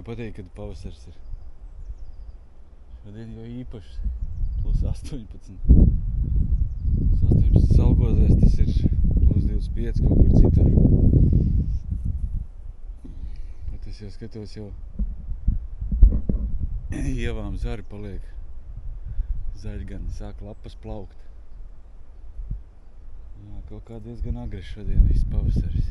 patīk, kad pavasars ir. Šodien jau īpaši. Plus 18. Salgozēs tas ir plus 25 kaut kur citur. Bet es jau skatos, jau ievām zari paliek. Zaļi gan sāk lapas plaukt. Jā, kaut kā diezgan agri šodien viss pavasaris.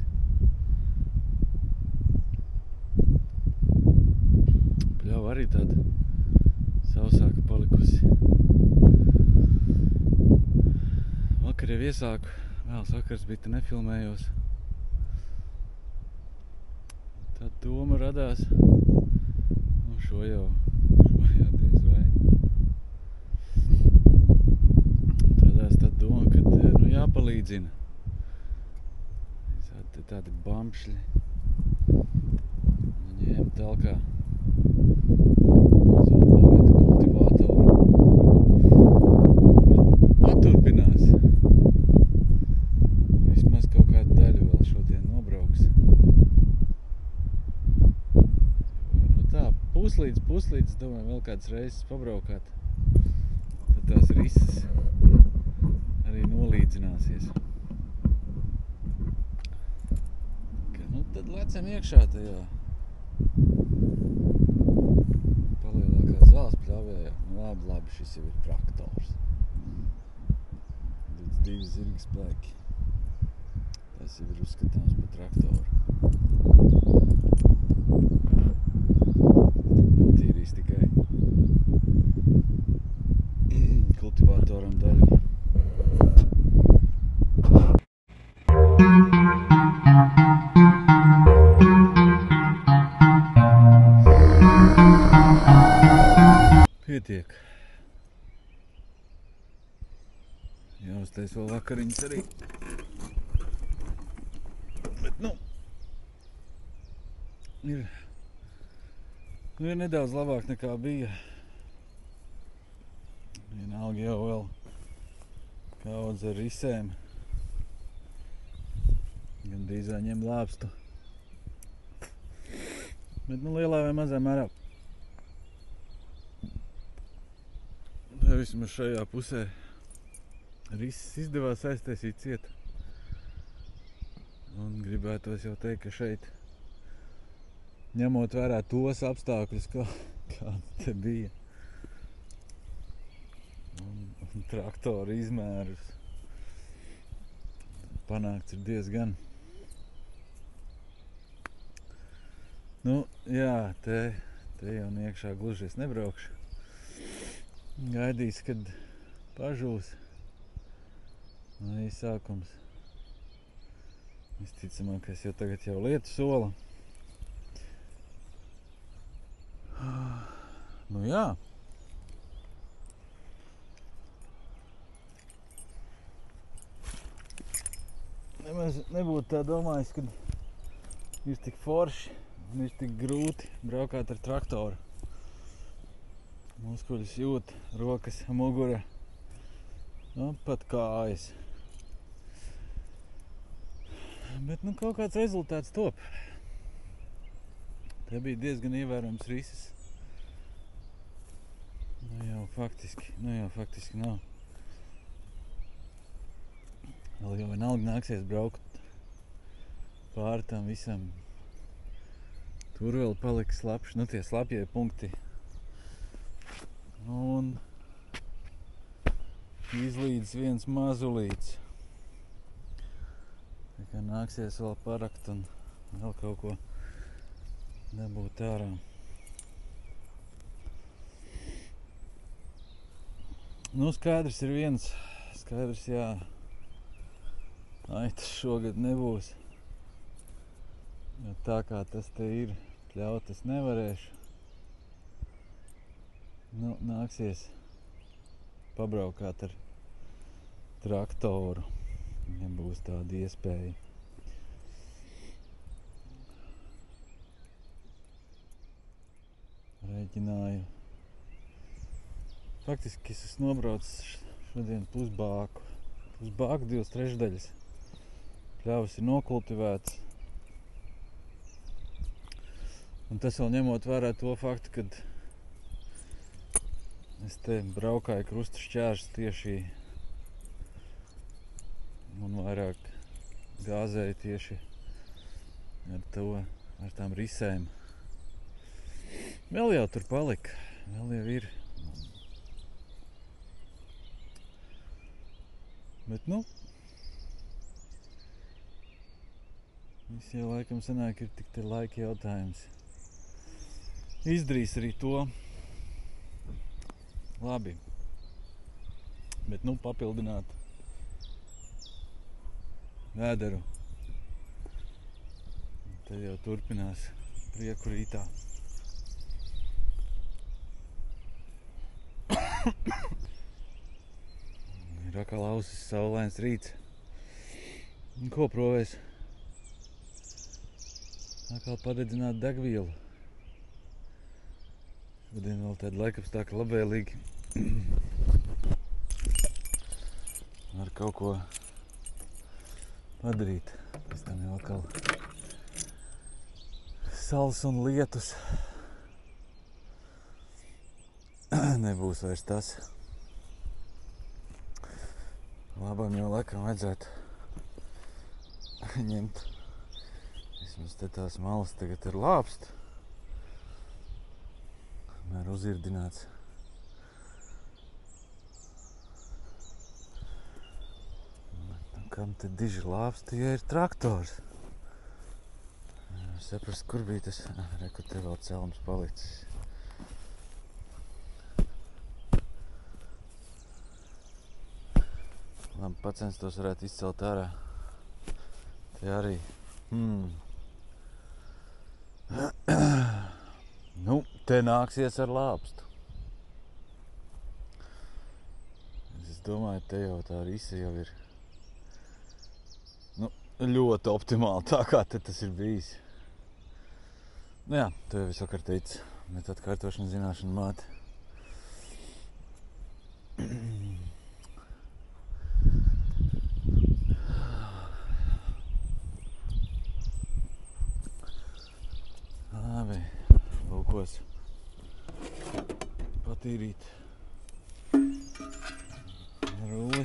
Pļauva arī tāda sausāka palikusi. Vakar jau iesāku, vēls vakars bija, te nefilmējos. Tā doma radās, šo jau diez vai. Radās tā doma, ka jāpalīdzina. Tādi bamšļi. Ņēma telkā. Kultivātoru. Atturpinās. Vismaz kaut kādu daļu vēl šodien nobrauks. Tā, puslīdz, domāju, vēl kāds reizes pabraukāt. Tad tās rises arī nolīdzināsies. Tad lecam iekšā tajā palielākā zāles pļavējā. Labi, šis jau ir traktors. 22 zirga spēki. Tas jau ir uzskatāms par traktoru. Notīrīs tikai kultivātoram daļu. Pietiek. Jāuztais vēl vakariņas arī. Bet, ir nedaudz labāk nekā bija. Vienalga jau vēl kaudz ar risēm. Gandrīz ņem lāpstu. Bet, lielā vai mazā mērā. Vismaz šajā pusē rises izdevās aiztaisīt ciet. Un gribētos jau teikt, ka šeit, ņemot vērā tos apstākļus, kādi te bija, un traktoru izmērus, panākts ir diezgan. Jā, te jau iekšā gluži es nebraukšu. Gaidīs, kad pažūs. Sākums. Visticamākais jau tagad jau lietu sola. Jā. Nemaz nebūtu tā domājis, kad ir tik forši un ir tik grūti braukāt ar traktoru. Muskuļus jūt, rokas, mugura, pat kājas. Bet kaut kāds rezultāts top. Te bija diezgan ievērojams rises. Jau faktiski nav. Vēl jau vienalga nāksies braukt pāri tam visam. Tur vēl paliks slapši, tie slapjie punkti. Un izlīdz viens mazulīts. Tā kā nāksies vēl parakt un vēl kaut ko dabūt ārā. Skaidrs ir viens. Skaidrs, jā. Tas šogad nebūs. Jo tā kā tas te ir, pļaut es nevarēšu. Nāksies pabraukāt ar traktoru, ja būs tāda iespēja. Rēķināju. Faktiski es esmu nobraucis šodien pusbāku. Pusbāku 2/3. Pļavas ir nokultivētas. Un tas vēl ņemot vērā to faktu, kad es te braukāju krusta šķēršus tieši un vairāk gāzēju tieši ar tām risēm. Vēl jau tur palika, vēl jau ir. Bet viss jau laikam sanāk ir tik te laika jautājums. Izdarīs arī to. Labi. Bet papildināt vēderu. Tad jau turpinās prieku rītā. Ir atkal ausis saulains rīts. Un ko provēs? Atkal padedzināt degvielu. Šodien vēl tāda laikapstākļa labvēlīgi. Var kaut ko padarīt. Pēc tam jau atkal sals un lietus. Nebūs vairs tas. Labam jau laikam vajadzētu ņemt. Vismaz te tās malas tagad ir lāpst. Kamēr uzirdināts. Kam te diži lāpst, ja ir traktors? Saprast, kur bija tas? Re, kur te vēl celms palicis. Labi, pacenstos varētu izcelt ārā. Te arī. Te nāksies ar lāpstu. Es domāju, te jau tā rise jau ir ļoti optimāli, tā kā te tas ir bijis. Jā, to jau visvakar teicu, bet atkārtošana zināšana māte. Labi, laukos patīrīt rulli.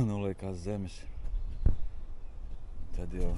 Noliekās zemes. Tad jau